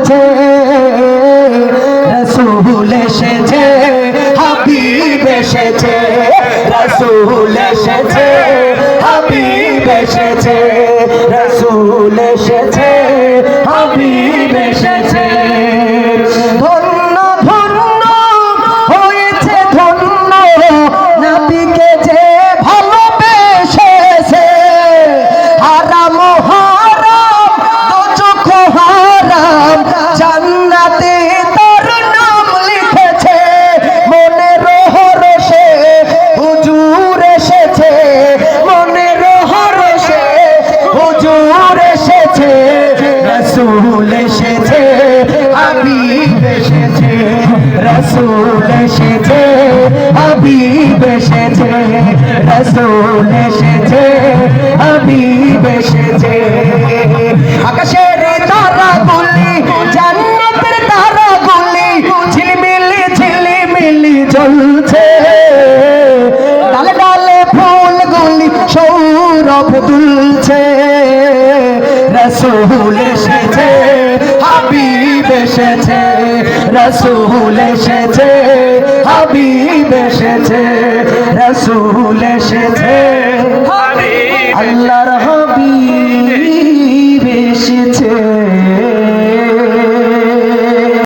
দুলছে, রসুল এসেছে, হাবিব এসেছে, রসুল এসেছে, হাবিব এসেছে, রসুল এসেছে, হাবিব এসেছে। ধন্য ধন্য হয়েছে ধন্য নবীকে যে ভালোবেসেছে। হারাম হারাম দোজখ হারাম জান্নাতে তার নাম লিখেছে। মনের হরষে হুজুর এসেছে, মনের হরষে হুজুর এসেছে, রসুল এসেছে, হাবিব এসেছে, রসুল এসেছে, হাবিব এসেছে, রসুল এসেছে, হাবিব এসেছে। আকাশের তারাগুলি জান্নাতের তারাগুলি ঝিলমিলি ঝিলমিলি জ্বলছে, ডালে ডালে ফুলগুলি সৌরভ দুলছে, রসুল এসেছে, হাবিব এসেছে, রসুল এসেছে, হাবিব এসেছে, রসুল এসেছে,